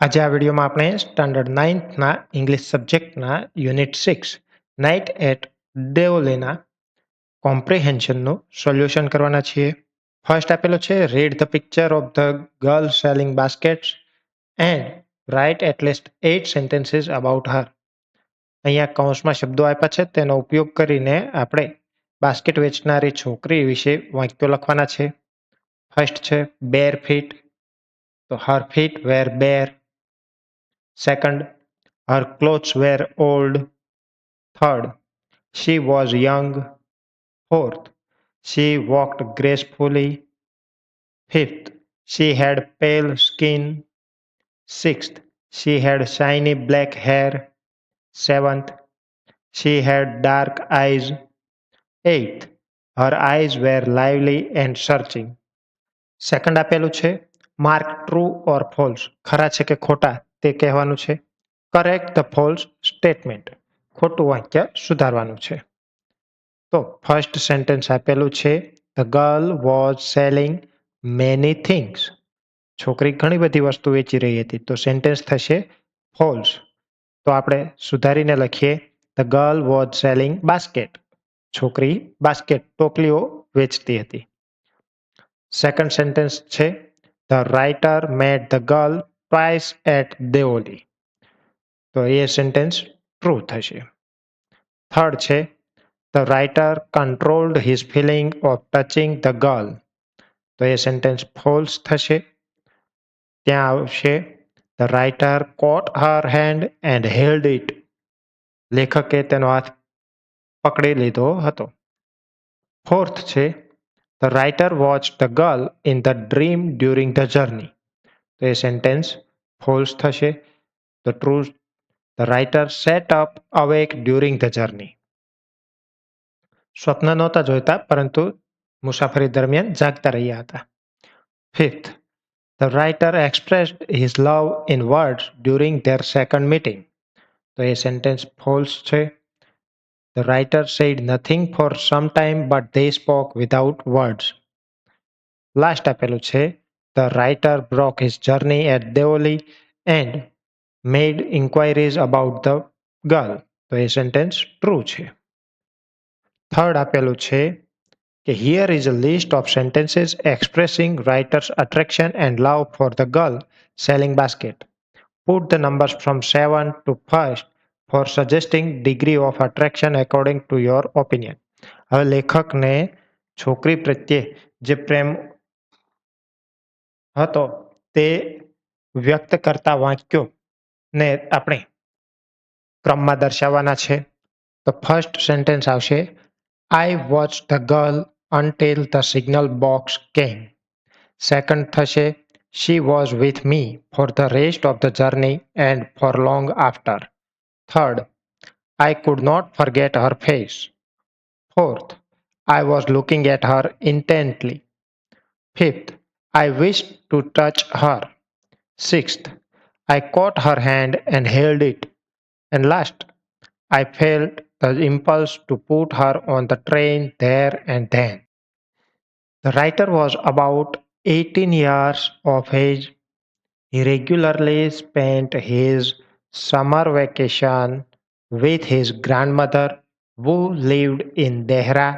આજે આ વિડીયોમાં આપણે સ્ટાન્ડર્ડ 9થના ઇંગ્લિશ સબ્જેક્ટના યુનિટ 6 નાઇટ એટ ડેઓલીના કોમ્પ્રિહેન્શનનું સોલ્યુશન કરવાના છીએ. ફર્સ્ટ આપેલો છે read the picture of the girl selling baskets and write at least 8 sentences about her. અહીંયા કૌંસમાં શબ્દો આપ્યા છે, તેનો ઉપયોગ કરીને આપણે બાસ્કેટ વેચનારી છોકરી વિશે વાક્યો લખવાના છે. ફર્સ્ટ છે બેર ફીટ, તો હર fit wear bare. Second, her clothes were old. Third, she was young. Fourth, she walked gracefully. Fifth, she had pale skin. Sixth, she had shiny black hair. Seventh, she had dark eyes. Eighth, her eyes were lively and searching. Second આપેલું છે mark true or false, ખરા છે કે ખોટા તે કહેવાનું છે. Correct the false statement, ખોટું વાક્ય સુધારવાનું છે. તો ફર્સ્ટ સેન્ટેન્સ આપેલું છે the girl was selling many things. છોકરી ઘણી બધી વસ્તુ વેચી રહી હતી, તો સેન્ટેન્સ થશે ફોલ્સ. તો આપણે સુધારીને લખીએ the girl was selling basket. છોકરી બાસ્કેટ ટોપલીઓ વેચતી હતી. સેકન્ડ સેન્ટેન્સ છે the writer met the girl twice at Deoli. તો એ સેન્ટેન્સ ટ્રુ થશે. થર્ડ છે the writer controlled his feeling of touching the girl. તો એ સેન્ટેન્સ ફોલ્સ થશે. ત્યાં આવશે the writer caught her hand and held it. લેખકે તેનો હાથ પકડી લીધો હતો. ફોર્થ છે the writer watch the girl in the dream during the journey. તો એ સેન્ટેન્સ ફોલ્સ થશે. The true the writer set up awake during the journey. સ્વપ્ન નહોતા જોતા, પરંતુ મુસાફરી દરમિયાન જાગતા રહ્યા હતા. Fifth, the writer expressed his love in words during their second meeting. તો એ સેન્ટેન્સ ફોલ્સ છે. The writer said nothing for some time but they spoke without words. Last આપેલું છે the writer broke his journey at Deoli and made enquiries about the girl. તો એ sentence true છે. Third આપેલું છે કે here is a list of sentences expressing writer's attraction and love for the girl selling basket. Put the numbers from 7 to 1 for suggesting degree of attraction according to your opinion. હવે લેખકને છોકરી પ્રત્યે જે પ્રેમ હતો તે વ્યક્ત કરતા વાક્યોને આપણે ક્રમમાં દર્શાવવાના છે. તો ફર્સ્ટ સેન્ટેન્સ આવશે I watch the girl until the signal box came. Second થશે she was with me for the rest of the journey and for long after. Third, I could not forget her face. Fourth, I was looking at her intently. Fifth, I wished to touch her. Sixth, I caught her hand and held it. And last, I felt the impulse to put her on the train there and then. The writer was about 18 years of age. He regularly spent his summer vacation with his grandmother, who lived in Dehra.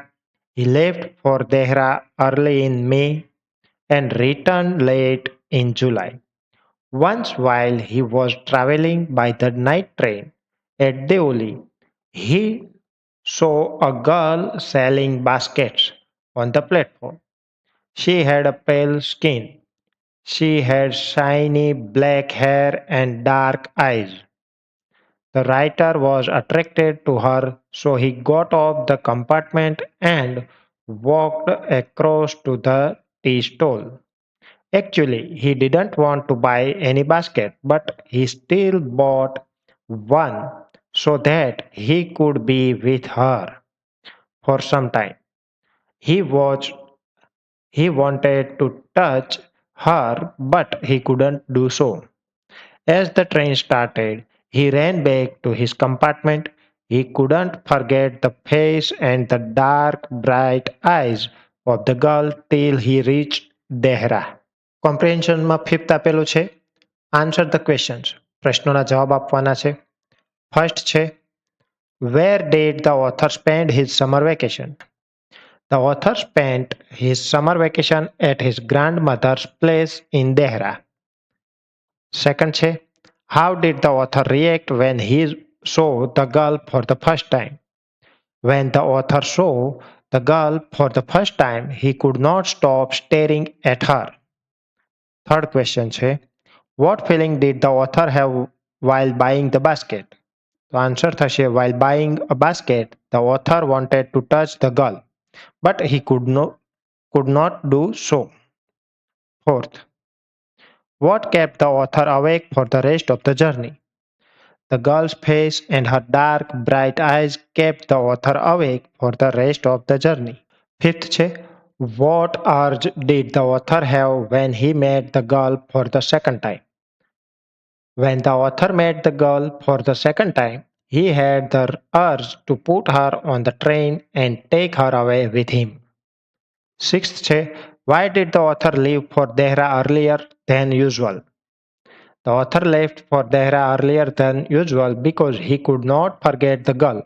He left for Dehra early in May and returned late in July. Once, while he was traveling by the night train at Deoli, he saw a girl selling baskets on the platform. She had a pale skin. She had shiny black hair and dark eyes. The writer was attracted to her, so he got off the compartment and walked across to the tea stall. Actually, he didn't want to buy any basket, but he still bought one so that he could be with her for some time. He watched He wanted to touch her, but he couldn't do so. As the train started, he ran back to his compartment. He couldn't forget the face and the dark, bright eyes of the girl till he reached Dehra. કોમ્પ્રિહેન્શનમાં fifth આપેલું છે answer the questions. પ્રશ્નોના જવાબ આપવાના છે. First છે, where did the author spend his summer vacation? The author spent his summer vacation at his grandmother's place in Dehra. Second છે, how did the author react when he saw the girl for the first time? When the author saw the girl for the first time, he could not stop staring at her. Third question છે, what feeling did the author have while buying the basket? તો answer થશે, while buying a basket, the author wanted to touch the girl, but he could not do so. Fourth, what kept the author awake for the rest of the journey? The girl's face and her dark, bright eyes kept the author awake for the rest of the journey. Fifth છે, what urge did the author have when he met the girl for the second time? When the author met the girl for the second time, he had the urge to put her on the train and take her away with him. Sixth છે, why did the author leave for Dehra earlier than usual? The author left for Dehra earlier than usual because he could not forget the girl.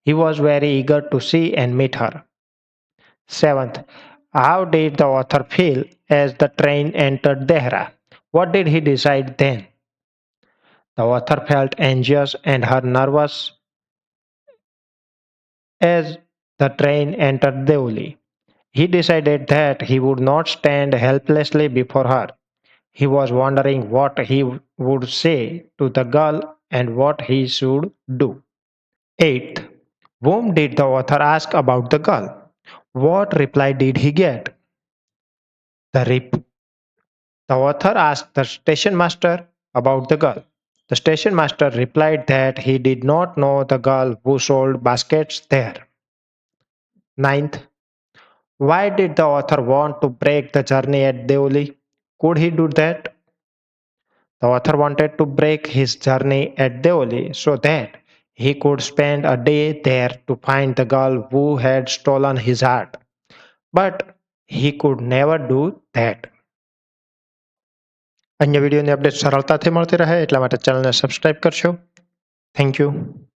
He was very eager to see and meet her. Seventh, how did the author feel as the train entered Dehra? What did he decide then? The author felt anxious and her nervous as the train entered Deoli. He decided that he would not stand helplessly before her. He was wondering what he would say to the girl and what he should do. Eighth, whom did the author ask about the girl? What reply did he get? The, rep- the author asked the station master about the girl. The station master replied that he did not know the girl who sold baskets there. Ninth, why did the author want to break the journey at Deoli? Could he do that? The author wanted to break his journey at Deoli so that he could spend a day there to find the girl who had stolen his heart. But he could never do that. અન્ય વિડીયોની update સરળતાથી મળતી રહે એટલા માટે ચેનલને subscribe કરશો. Thank you.